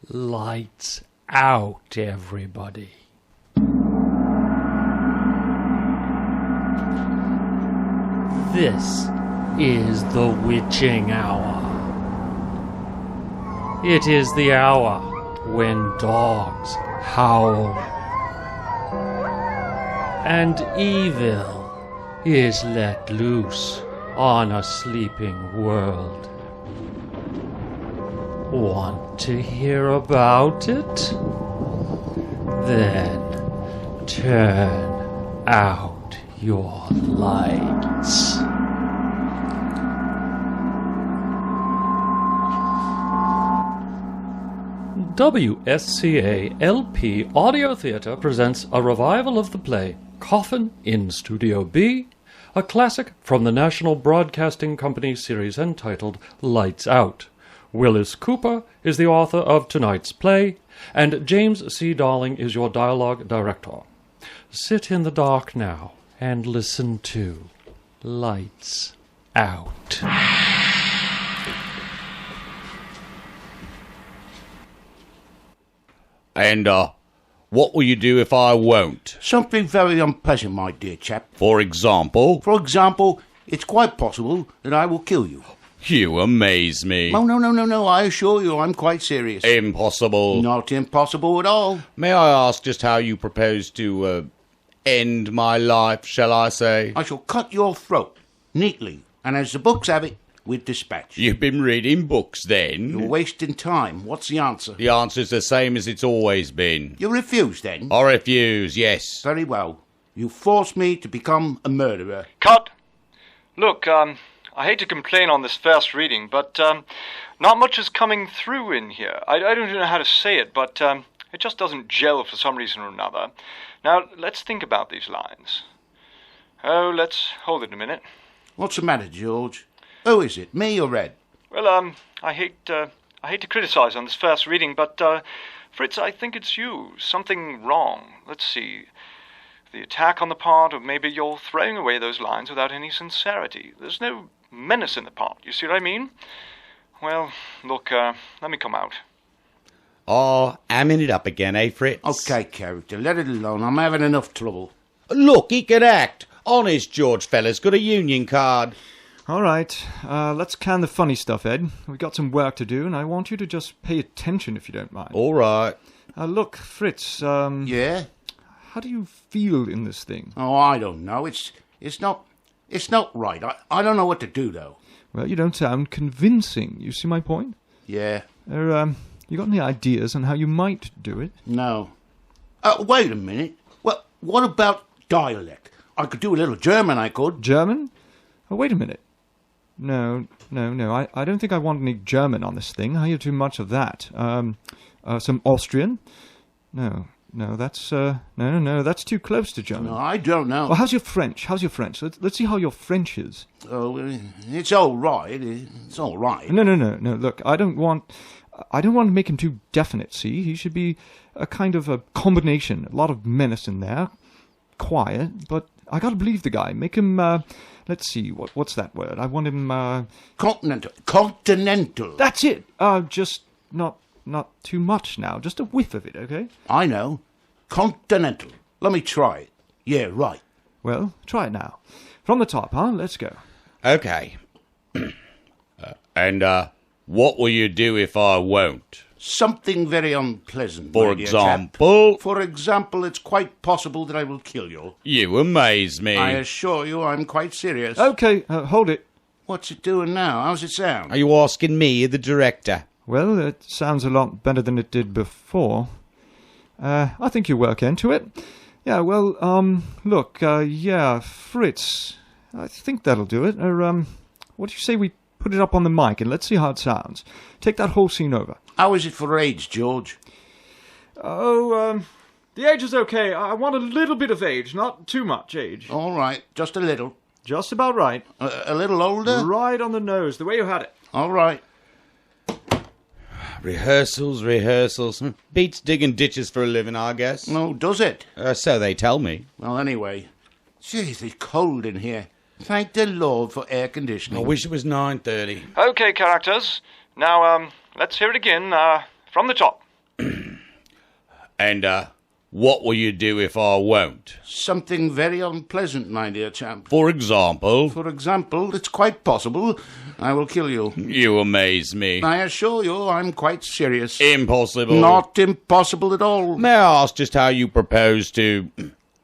Lights out, everybody. This is the witching hour. It is the hour when dogs howl and evil is let loose on a sleeping world. Want to hear about it? Then turn out your lights. WSCA LP Audio Theatre presents a revival of the play Coffin in Studio B, a classic from the National Broadcasting Company series entitled Lights Out. Willis Cooper is the author of tonight's play, and James C. Darling is your dialogue director. Sit in the dark now and listen to Lights Out. And, what will you do if I won't? Something very unpleasant, my dear chap. For example? For example, it's quite possible that I will kill you. You amaze me. Oh, no, I assure you I'm quite serious. Impossible. Not impossible at all. May I ask just how you propose to, end my life, shall I say? I shall cut your throat, neatly, and as the books have it, with dispatch. You've been reading books, then? You're wasting time. What's the answer? The answer's the same as it's always been. You refuse, then? I refuse, yes. Very well. You force me to become a murderer. Cut! Look, I hate to complain on this first reading, but not much is coming through in here. I don't know how to say it, but it just doesn't gel for some reason or another. Now, let's think about these lines. Oh, let's hold it a minute. What's the matter, George? Who is it, me or Red? Well, I hate to criticize on this first reading, but Fritz, I think it's you. Something wrong. Let's see. The attack on the part of maybe you're throwing away those lines without any sincerity. There's no menace in the part. You see what I mean? Well, look, let me come out. Oh, hamming it up again, eh, Fritz? Okay, character, let it alone. I'm having enough trouble. Look, he can act. Honest, George fella's got a union card. All right, let's can the funny stuff, Ed. We've got some work to do, and I want you to just pay attention if you don't mind. All right. Look, Fritz, Yeah? how do you feel in this thing? Oh, I don't know. It's not right. I don't know what to do, though. Well, you don't sound convincing. You see my point? Yeah? You got any ideas on how you might do it? No. Wait a minute. Well, what about dialect? I could do a little German, I could. German? Oh, wait a minute. No. I don't think I want any German on this thing. I hear too much of that. Some Austrian? No, that's that's too close to German. No, I don't know. Well, how's your French? Let's see how your French is. Oh, it's all right. It's all right. No. Look, I don't want to make him too definite. See, he should be a kind of a combination. A lot of menace in there, quiet, but I gotta believe the guy. Make him. Let's see. What's that word? I want him. Continental. That's it. Just not too much now. Just a whiff of it, okay? I know. Continental. Let me try it. Yeah, right. Well, try it now. From the top, huh? Let's go. Okay. And, what will you do if I won't? Something very unpleasant. For my dear example? chap. For example, it's quite possible that I will kill you. You amaze me. I assure you I'm quite serious. Okay, hold it. What's it doing now? How's it sound? Are you asking me, the director? Well, it sounds a lot better than it did before. I think you work into it. Yeah, well, look, Fritz, I think that'll do it. What do you say we put it up on the mic and let's see how it sounds? Take that whole scene over. How is it for age, George? Oh, the age is okay. I want a little bit of age, not too much age. All right, just a little. Just about right. A little older? Right on the nose, the way you had it. All right. Rehearsals. Beats digging ditches for a living, I guess. No, does it? So they tell me. Well, anyway. Jeez, it's cold in here. Thank the Lord for air conditioning. I wish it was 9:30. Okay, characters. Now, let's hear it again, from the top. And, what will you do if I won't? Something very unpleasant, my dear chap. For example? For example, it's quite possible I will kill you. You amaze me. I assure you I'm quite serious. Impossible. Not impossible at all. May I ask just how you propose to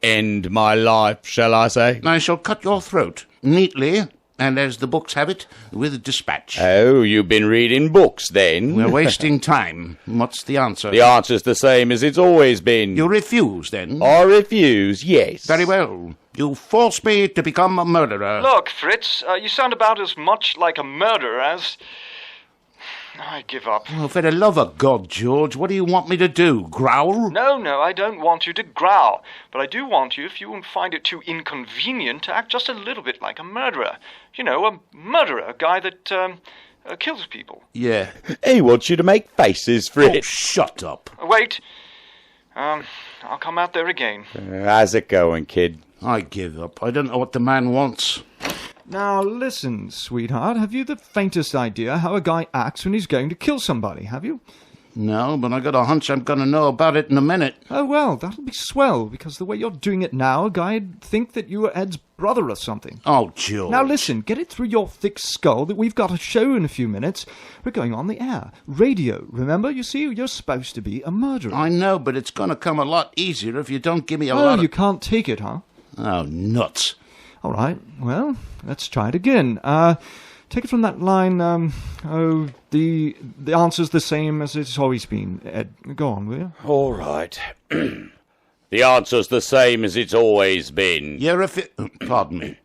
end my life, shall I say? I shall cut your throat neatly, and as the books have it, with dispatch. Oh, you've been reading books then? We're wasting time. What's the answer? The answer's the same as it's always been. You refuse, then? I refuse, yes. Very well. You force me to become a murderer. Look, Fritz, you sound about as much like a murderer as... I give up. Oh, for the love of God, George, what do you want me to do? Growl? No, I don't want you to growl. But I do want you, if you find it too inconvenient, to act just a little bit like a murderer. You know, a murderer, a guy that kills people. Yeah. He wants you to make faces for Oh, it. shut up. Wait. I'll come out there again. How's it going, kid? I give up. I don't know what the man wants. Now listen, sweetheart, have you the faintest idea how a guy acts when he's going to kill somebody, have you? No, but I got a hunch I'm going to know about it in a minute. Oh, well, that'll be swell, because the way you're doing it now, a guy'd think that you were Ed's brother or something. Oh, George. Now listen, get it through your thick skull that we've got a show in a few minutes. We're going on the air. Radio, remember? You see, you're supposed to be a murderer. I know, but it's going to come a lot easier if you don't give me a lot you of... can't take it, huh? Oh, nuts. All right, well, let's try it again. Take it from that line, the answer's the same as it's always been. Ed, go on, will you? All right. The answer's the same as it's always been. Pardon me.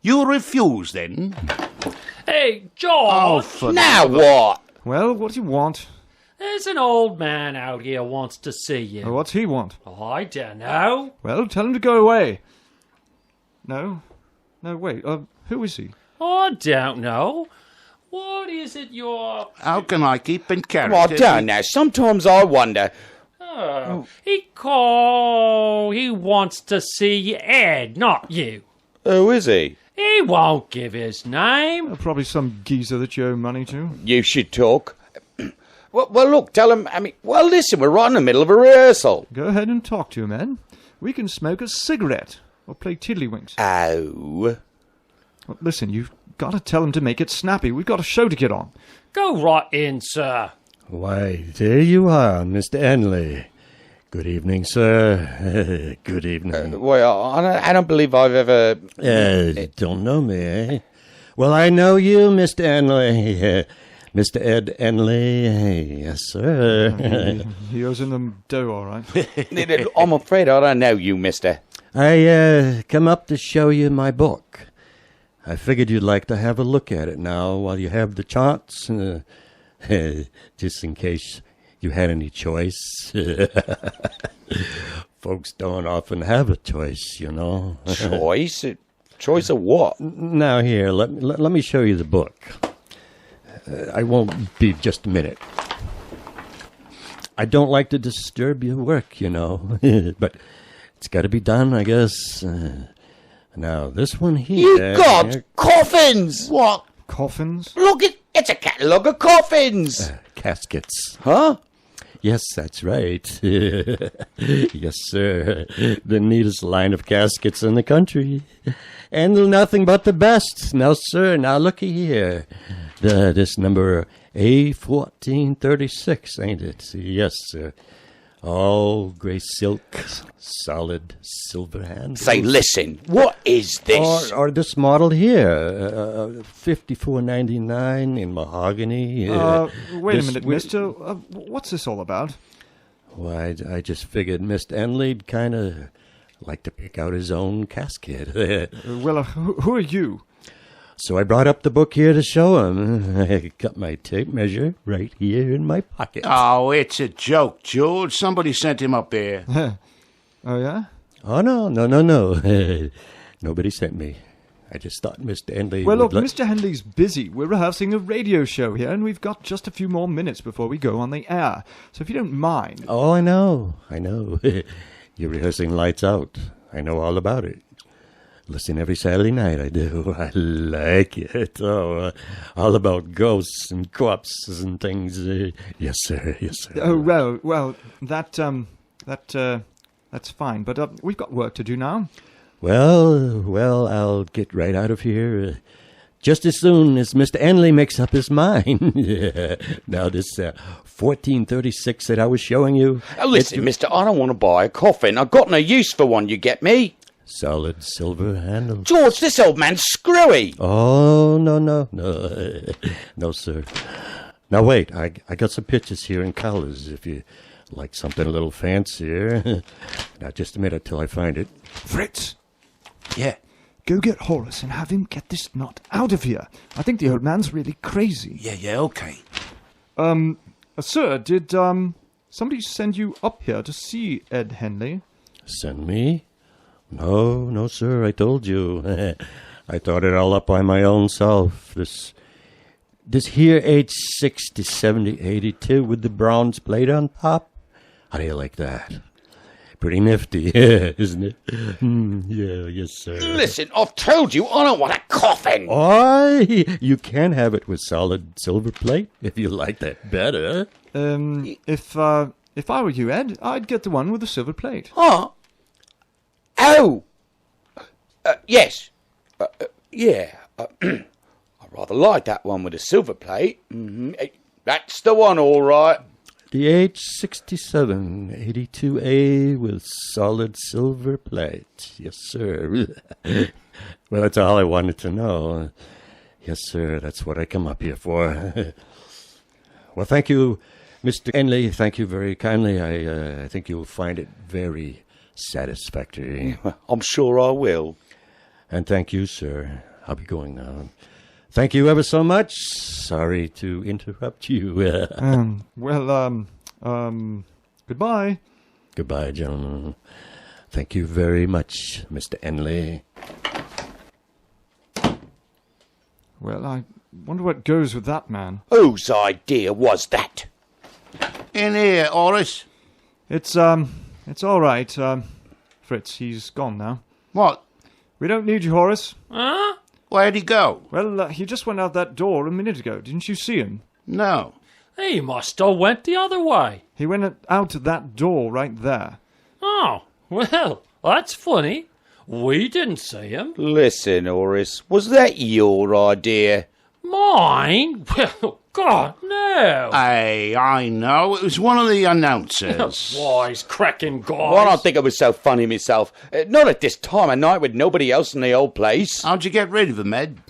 You refuse, then? Hey, Oh, George! for... Now what? Well, what do you want? There's an old man out here wants to see you. Oh, what's he want? I don't know. Well, tell him to go away. No, wait, who is he? I don't know. What is it you're... How can I keep in character? Well, I don't know. Sometimes I wonder. Oh, he wants to see Ed, not you. Who is he? He won't give his name. Probably some geezer that you owe money to. You should talk. Well, look, tell him... listen, we're right in the middle of a rehearsal. Go ahead and talk to him, Ed. We can smoke a cigarette. Or play tiddlywinks. Oh. Well, listen, you've got to tell him to make it snappy. We've got a show to get on. Go right in, sir. Why, there you are, Mr. Henley. Good evening, sir. Good evening. Well, I don't believe I've ever... Don't know me, eh? Well, I know you, Mr. Henley. Mr. Ed Henley. Yes, sir. He owes in the dough, all right. I'm afraid I don't know you, mister. I come up to show you my book. I figured you'd like to have a look at it now while you have the chance, just in case you had any choice. Folks don't often have a choice, you know. Choice? Choice of what? Now here, let me show you the book. I won't be just a minute. I don't like to disturb your work, you know, but it's got to be done, I guess. Now, this one here... You got coffins! What? Coffins? Look, it's a catalogue of coffins! Caskets. Huh? Yes, that's right. Yes, sir. The neatest line of caskets in the country. And nothing but the best. Now, sir, now looky here. This number A1436, ain't it? Yes, sir. All gray silk, solid silver handles. Say, listen, what is this? Or this model here, 54.99 in mahogany. Wait a minute, mister. What's this all about? Why, I just figured Mr. Enley'd kind of like to pick out his own casket. Well, who are you? So I brought up the book here to show him. I got my tape measure right here in my pocket. Oh, it's a joke, George. Somebody sent him up here. Oh, yeah? Oh, no. Nobody sent me. I just thought Mr. Henley Well, look, would Mr. Henley's busy. We're rehearsing a radio show here, and we've got just a few more minutes before we go on the air. So if you don't mind... Oh, I know. You're rehearsing Lights Out. I know all about it. Listen every Saturday night, I do. I like it. Oh, all about ghosts and corpses and things. Yes, sir. Oh, well, that That's fine. But we've got work to do now. Well, I'll get right out of here just as soon as Mr. Enley makes up his mind. Now, this 1436 that I was showing you... Listen, mister, I don't want to buy a coffin. I've got no use for one, you get me? Solid silver handle. George, this old man's screwy. Oh, no. No, sir. Now, wait, I got some pictures here in colors, if you like something a little fancier. Now, just a minute till I find it. Fritz, Yeah. go get Horace and have him get this knot out of here. I think the old man's really crazy. Yeah, okay. Sir, did somebody send you up here to see Ed Henley? Send me? No, sir, I told you. I thought it all up by my own self. This here age 60, 70, 82 with the bronze plate on top. How do you like that? Pretty nifty, isn't it? Yeah, yes, sir. Listen, I've told you I don't want a coffin. You can have it with solid silver plate if you like that better. If I were you, Ed, I'd get the one with the silver plate. Oh. Yes. Yeah. I rather like that one with the silver plate. Mm-hmm. That's the one, all right. The H67 82A with solid silver plate. Yes, sir. Well, that's all I wanted to know. Yes, sir, that's what I come up here for. Well, thank you, Mr. Enley. Thank you very kindly. I think you'll find it very satisfactory. I'm sure I will. And thank you, sir. I'll be going now. Thank you ever so much. Sorry to interrupt you. Goodbye. Goodbye, gentlemen. Thank you very much, Mr. Enley. Well, I wonder what goes with that man. Whose idea was that? In here, Horace. It's all right. Fritz, he's gone now. What? We don't need you, Horace. Huh? Where'd he go? Well, he just went out that door a minute ago. Didn't you see him? No. He must have went the other way. He went out that door right there. Oh, well, that's funny. We didn't see him. Listen, Horace, was that your idea? Mine? Well, God, no. I know. It was one of the announcers. Wise cracking guys. Well, I don't think it was so funny myself. Not at this time of night with nobody else in the old place. How'd you get rid of him, Ed?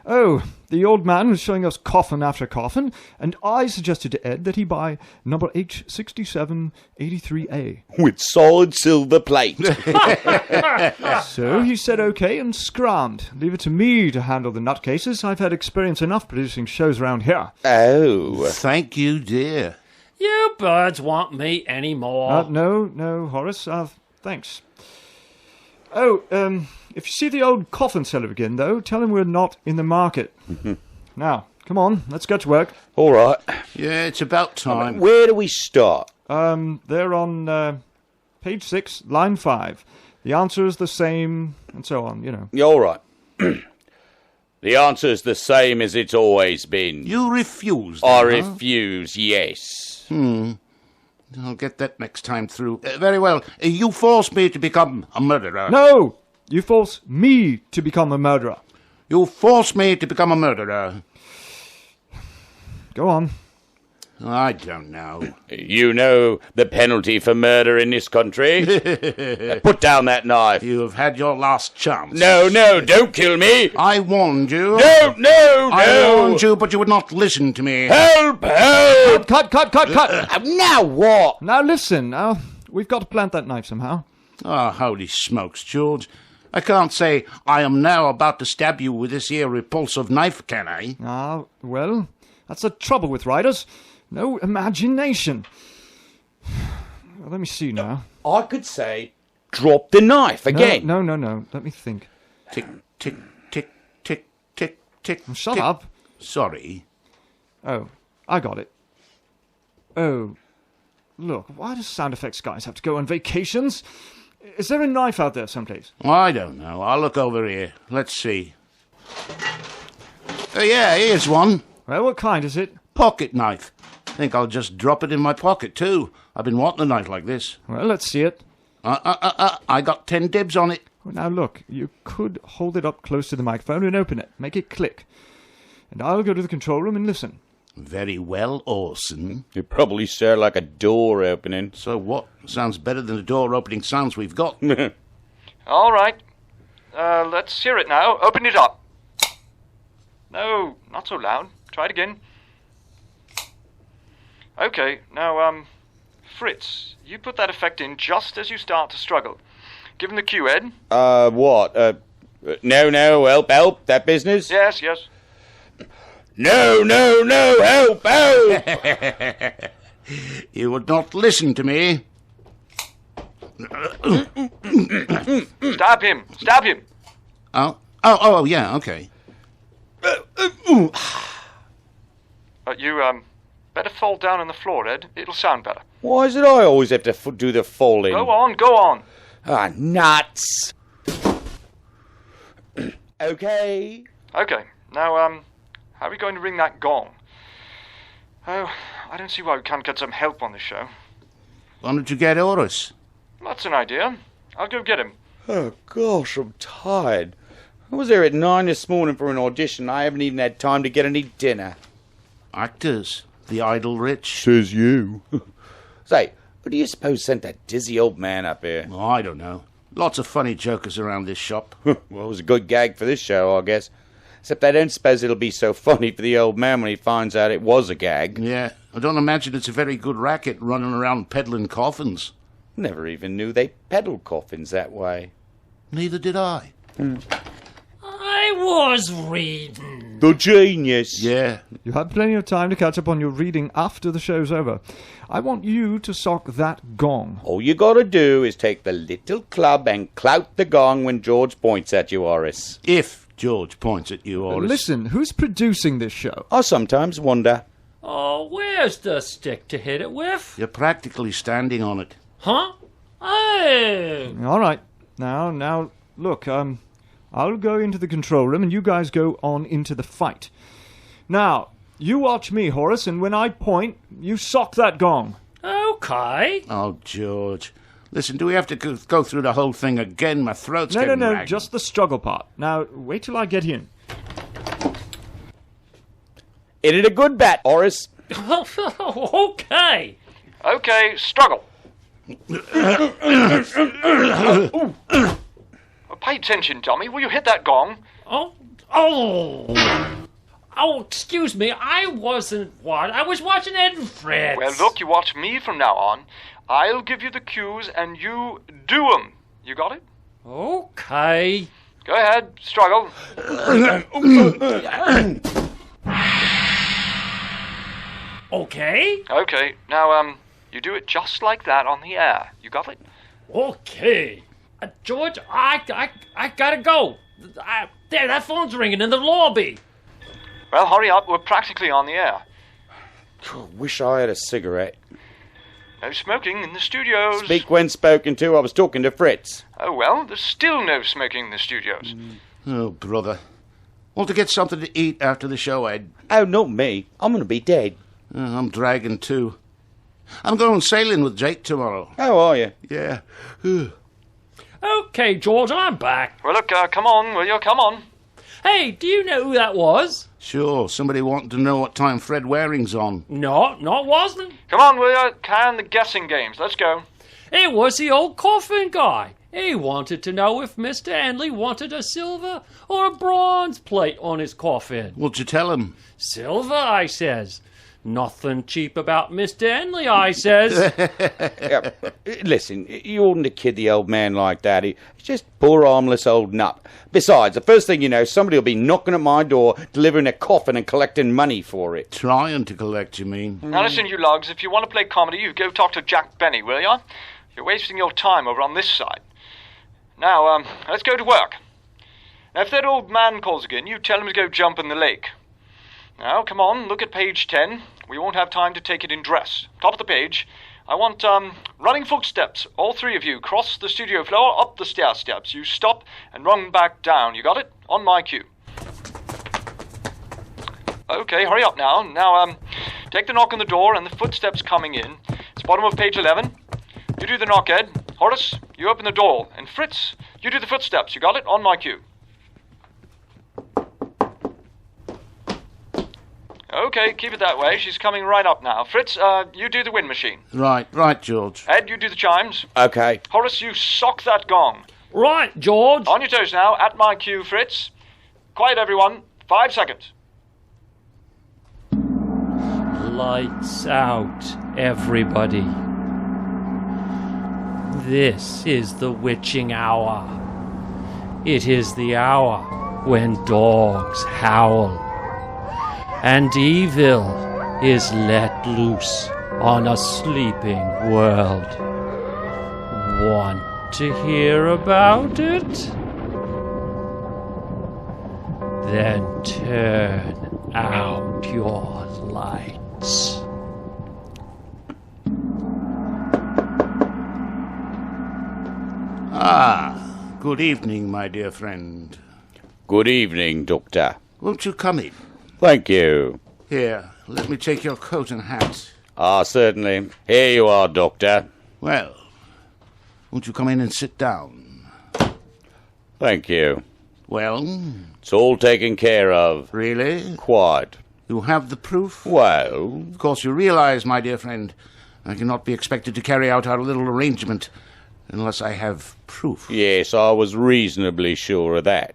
Oh, the old man was showing us coffin after coffin, and I suggested to Ed that he buy number H6783A. With solid silver plate. So he said okay and scrammed. Leave it to me to handle the nutcases. I've had experience enough producing shows around here. Oh. Thank you, dear. You birds want me anymore. No, Horace. Thanks. Oh, if you see the old coffin seller again, though, tell him we're not in the market. Now, come on, let's get to work. All right. Yeah, it's about time. Where do we start? They're on page 6, line 5. The answer is the same, and so on, you know. All right. The answer's the same as it's always been. You refuse, I then, huh? refuse, yes. I'll get that next time through. Very well. You force me to become a murderer. No! You force me to become a murderer. You force me to become a murderer. Go on. I don't know. You know the penalty for murder in this country. Put down that knife. You have had your last chance. No, don't kill me. I warned you. No. I warned you, but you would not listen to me. Help. Cut! Now what? Now listen, we've got to plant that knife somehow. Oh, holy smokes, George. I can't say I am now about to stab you with this here repulsive knife, can I? Well, that's the trouble with writers. No imagination. Well, let me see now. I could say, drop the knife again. No. Let me think. Tick, tick, tick, tick, tick, tick. Shut tick. up. Sorry. Oh, I got it. Oh, look, why do sound effects guys have to go on vacations? Is there a knife out there someplace? I don't know. I'll look over here. Let's see. Yeah, here's one. Well, what kind is it? Pocket knife. think I'll just drop it in my pocket, too. I've been wanting a night like this. Well, let's see it. I got 10 dibs on it. Well, now look, you could hold it up close to the microphone and open it. Make it click. And I'll go to the control room and listen. Very well, Orson. You probably sound like a door opening. So what? Sounds better than the door opening sounds we've got. All right. Let's hear it now. Open it up. No, not so loud. Try it again. Okay, now, Fritz, you put that effect in just as you start to struggle. Give him the cue, Ed. What? No, help, that business? Yes. No, help! You would not listen to me. Stab him! Oh, yeah, okay. You, better fall down on the floor, Ed. It'll sound better. Why is it I always have to do the falling? Go on. Ah, nuts! Okay. Okay, now, how are we going to ring that gong? Oh, I don't see why we can't get some help on this show. Why don't you get Horace? That's an idea. I'll go get him. Oh, gosh, I'm tired. I was there at 9 this morning for an audition. I haven't even had time to get any dinner. Actors. The idle rich. Says you. Say, who do you suppose sent that dizzy old man up here? Oh, I don't know. Lots of funny jokers around this shop. Well, it was a good gag for this show, I guess. Except I don't suppose it'll be so funny for the old man when he finds out it was a gag. Yeah, I don't imagine it's a very good racket running around peddling coffins. Never even knew they peddled coffins that way. Neither did I. I was reading. The genius. Yeah. You have plenty of time to catch up on your reading after the show's over. I want you to sock that gong. All you gotta do is take the little club and clout the gong when George points at you, Horace. If George points at you, Horace. Listen, who's producing this show? I sometimes wonder. Oh, where's the stick to hit it with? You're practically standing on it. Huh? Oh. All right. Now, look, I'll go into the control room and you guys go on into the fight. Now, you watch me, Horace, and when I point, you sock that gong. Okay. Oh, George. Listen, do we have to go through the whole thing again? My throat's getting No, ragged. just the struggle part. Now, wait till I get in. It is a good bat, Horace. Okay. Okay, struggle. Pay attention, dummy. Will you hit that gong? Oh, excuse me. I wasn't what? I was watching Ed and Fritz. Well, look, you watch me from now on. I'll give you the cues and you do 'em. You got it? Okay. Go ahead, struggle. Okay. Okay, now, you do it just like that on the air. You got it? Okay. George, I gotta go. There, that phone's ringing in the lobby. Well, hurry up. We're practically on the air. Wish I had a cigarette. No smoking in the studios. Speak when spoken to. I was talking to Fritz. Oh, well, there's still no smoking in the studios. Oh, brother. Want to get something to eat after the show, Ed? Oh, not me. I'm going to be dead. I'm dragging too. I'm going sailing with Jake tomorrow. How are you? Yeah. Okay, George, I'm back. Well, look, come on, will you? Come on. Hey, do you know who that was? Sure, somebody wanted to know what time Fred Waring's on. No, wasn't. Come on, will you? Can the guessing games. Let's go. It was the old Coffin guy. He wanted to know if Mr. Henley wanted a silver or a bronze plate on his coffin. What'd you tell him? Silver, I says. Nothing cheap about Mr. Henley, I says. Yeah, listen, you oughtn't to kid the old man like that. He's just poor harmless old nut. Besides, the first thing you know, somebody will be knocking at my door, delivering a coffin and collecting money for it. Trying to collect, you mean? Now listen, you lugs, if you want to play comedy, you go talk to Jack Benny, will you? You're wasting your time over on this side. Now, let's go to work. Now, if that old man calls again, you tell him to go jump in the lake. Now, come on, look at page 10. We won't have time to take it in dress. Top of the page. I want, running footsteps. All three of you cross the studio floor, up the stair steps. You stop and run back down. You got it? On my cue. Okay, hurry up now. Now, Take the knock on the door and the footsteps coming in. It's bottom of page 11. You do the knock, Ed. Horace, you open the door. And Fritz, you do the footsteps. You got it? On my cue. Okay, keep it that way. She's coming right up now. Fritz, you do the wind machine. Right, George. Ed, you do the chimes. Okay. Horace, you sock that gong. Right, George. On your toes now. At my cue, Fritz. Quiet, everyone. 5 seconds. Lights out, everybody. This is the witching hour. It is the hour when dogs howl, and evil is let loose on a sleeping world. Want to hear about it? Then turn out your lights. Good evening, my dear friend. Good evening, Doctor. Won't you come in? Thank you. Here, let me take your coat and hat. Ah, certainly. Here you are, Doctor. Well, won't you come in and sit down? Thank you. Well, It's all taken care of. really? Quite. You have the proof? Well, Of course, you realize, my dear friend, I cannot be expected to carry out our little arrangement unless I have proof. yes, I was reasonably sure of that.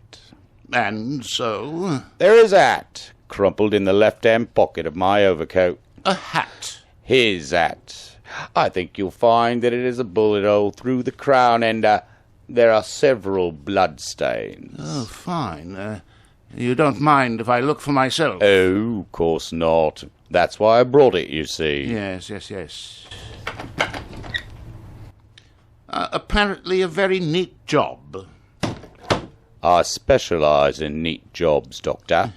And so, There is a hat, crumpled in the left-hand pocket of my overcoat. a hat. His hat. I think you'll find that it is a bullet hole through the crown, and there are several bloodstains. Oh, fine. You don't mind if I look for myself? Oh, of course not. That's why I brought it, you see. Yes. Apparently a very neat job. I specialize in neat jobs, Doctor.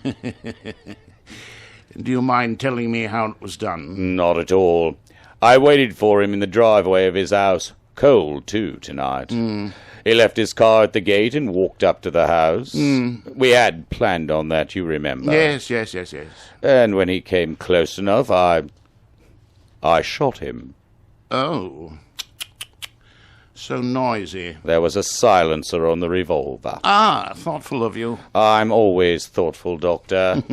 Do you mind telling me how it was done? Not at all. I waited for him in the driveway of his house. Cold, too, tonight. He left his car at the gate and walked up to the house. We had planned on that, you remember. Yes. And when he came close enough, I shot him. Oh. So noisy. There was a silencer on the revolver. Ah, thoughtful of you. I'm always thoughtful, Doctor.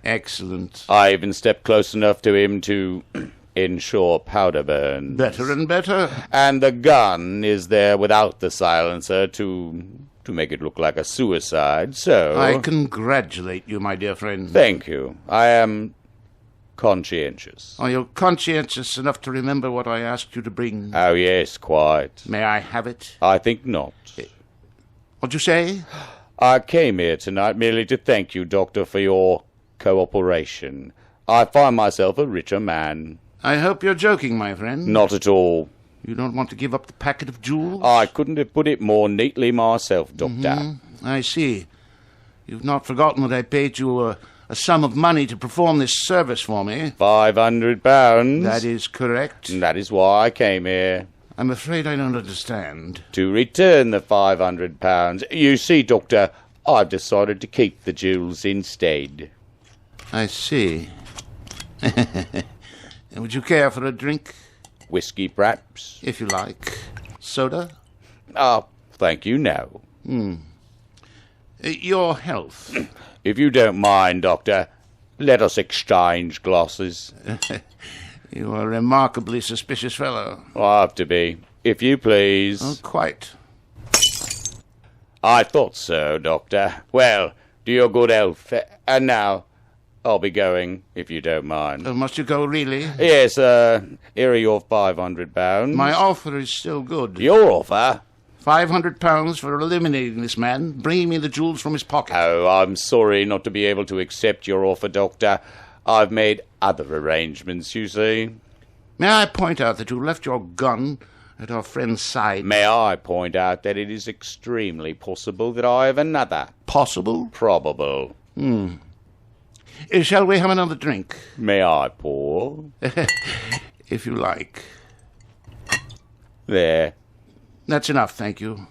Excellent. I even stepped close enough to him to ensure powder burns. Better and better. And the gun is there without the silencer to make it look like a suicide, so... I congratulate you, my dear friend. Thank you. I am conscientious. Are you conscientious enough to remember what I asked you to bring? Oh, yes, quite. May I have it? I think not. What'd you say? I came here tonight merely to thank you, Doctor, for your cooperation. I find myself a richer man. I hope you're joking, my friend. Not at all. You don't want to give up the packet of jewels? I couldn't have put it more neatly myself, Doctor. I see. You've not forgotten that I paid you a sum of money to perform this service for me. £500. That is correct. And that is why I came here. I'm afraid I don't understand. To return the £500. You see, Doctor, I've decided to keep the jewels instead. I see. Would you care for a drink? Whiskey, perhaps? If you like. Soda? Ah, thank you, no. Your health. If you don't mind, Doctor, let us exchange glasses. You are a remarkably suspicious fellow. I have to be. If you please. Oh, quite. I thought so, Doctor. Well, to your good health. And now, I'll be going, if you don't mind. Must you go, really? Yes, here are your £500. My offer is still good. Your offer? £500 for eliminating this man, bringing me the jewels from his pocket. Oh, I'm sorry not to be able to accept your offer, Doctor. I've made other arrangements, you see. May I point out that you left your gun at our friend's side? May I point out that it is extremely possible that I have another? Possible? Probable. Shall we have another drink? May I pour? If you like. There. That's enough, thank you.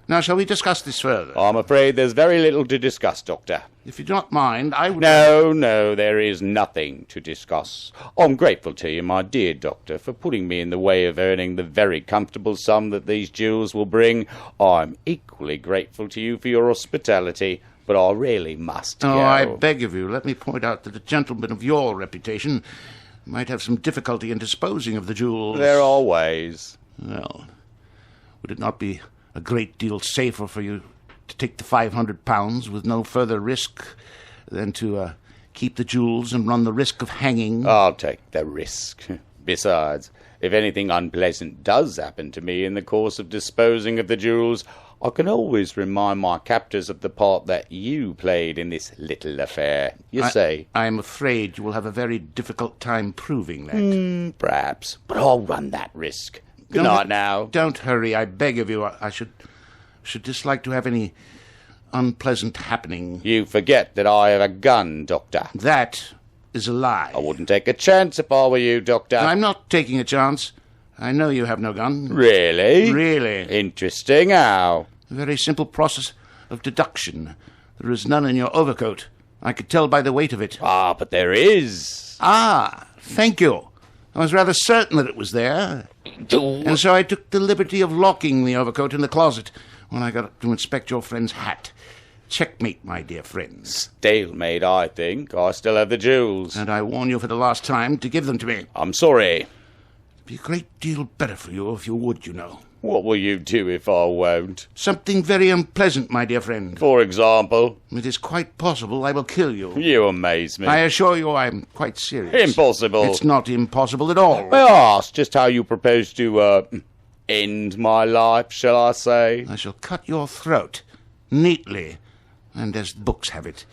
Now, shall we discuss this further? I'm afraid there's very little to discuss, Doctor. If you do not mind, I would... No, there is nothing to discuss. I'm grateful to you, my dear Doctor, for putting me in the way of earning the very comfortable sum that these jewels will bring. I'm equally grateful to you for your hospitality, but I really must go. Oh, I beg of you, let me point out that a gentleman of your reputation might have some difficulty in disposing of the jewels. There are ways. Well, would it not be a great deal safer for you to take the £500 with no further risk than to keep the jewels and run the risk of hanging? I'll take the risk. Besides, if anything unpleasant does happen to me in the course of disposing of the jewels, I can always remind my captors of the part that you played in this little affair. I am afraid you will have a very difficult time proving that. Perhaps, but I'll run that risk. Good night now. Don't hurry, I beg of you. I should dislike to have any unpleasant happening. You forget that I have a gun, Doctor. That is a lie. I wouldn't take a chance if I were you, Doctor. I'm not taking a chance. I know you have no gun. Really? Really. Interesting. How? A very simple process of deduction. There is none in your overcoat. I could tell by the weight of it. Ah, but there is. Ah, thank you. I was rather certain that it was there. And so I took the liberty of locking the overcoat in the closet when I got up to inspect your friend's hat. Checkmate, my dear friend. Stalemate, I think. I still have the jewels. And I warn you for the last time to give them to me. I'm sorry. It'd be a great deal better for you if you would, you know. What will you do if I won't? Something very unpleasant, my dear friend. For example? It is quite possible I will kill you. You amaze me. I assure you I'm quite serious. Impossible. It's not impossible at all. May I ask just how you propose to, end my life, shall I say? I shall cut your throat, neatly, and as books have it,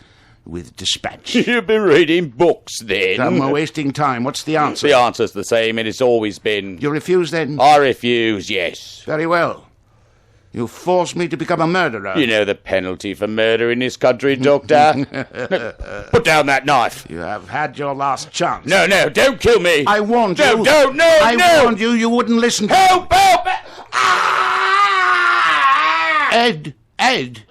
with dispatch. You've been reading books, then? I'm wasting time. What's the answer? The answer's the same, and it's always been. You refuse, then? I refuse, yes. Very well. You force me to become a murderer. You know the penalty for murder in this country, Doctor. Put down that knife. You have had your last chance. No, don't kill me. I warned you. No, I warned you. You wouldn't listen. Help! Ah! Ed! Ed!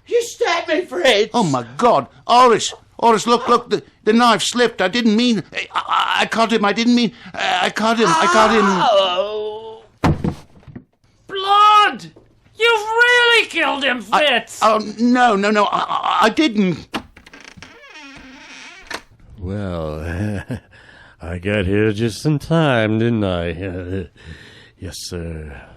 You stabbed me, Fred. Oh, my God. Horace, look, the knife slipped. I didn't mean... I caught him. I didn't mean... I caught him. Oh. Blood! You've really killed him, Fritz! No, I didn't. Well, I got here just in time, didn't I? Yes, sir.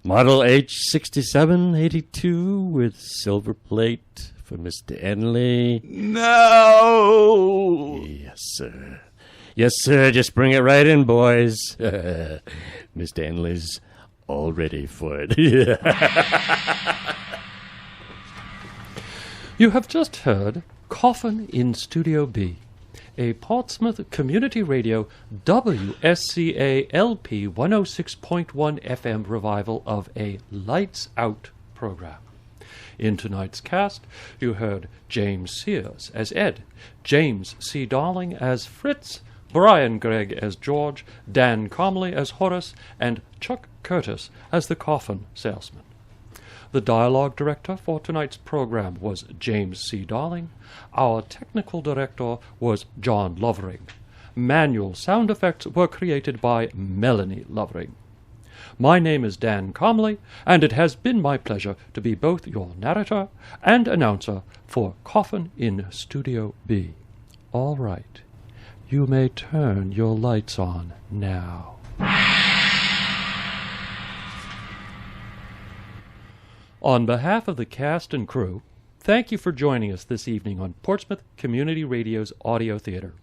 Model H6782 with silver plate for Mr. Enley. No! Yes, sir. Yes, sir. Just bring it right in, boys. Mr. Enley's all ready for it. You have just heard Coffin in Studio B, a Portsmouth Community Radio WSCA LP 106.1 FM revival of a Lights Out program. In tonight's cast, you heard James Sears as Ed, James C. Darling as Fritz, Brian Gregg as George, Dan Comley as Horace, and Chuck Curtis as the Coffin salesman. The dialogue director for tonight's program was James C. Darling. Our technical director was John Lovering. Manual sound effects were created by Melanie Lovering. My name is Dan Comley, and it has been my pleasure to be both your narrator and announcer for Coffin in Studio B. All right, you may turn your lights on now. On behalf of the cast and crew, thank you for joining us this evening on Portsmouth Community Radio's Audio Theater.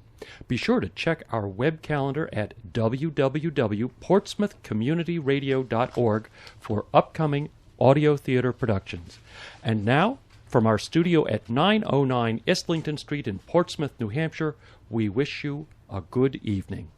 Be sure to check our web calendar at www.portsmouthcommunityradio.org for upcoming audio theater productions. And now, from our studio at 909 Islington Street in Portsmouth, New Hampshire, we wish you a good evening.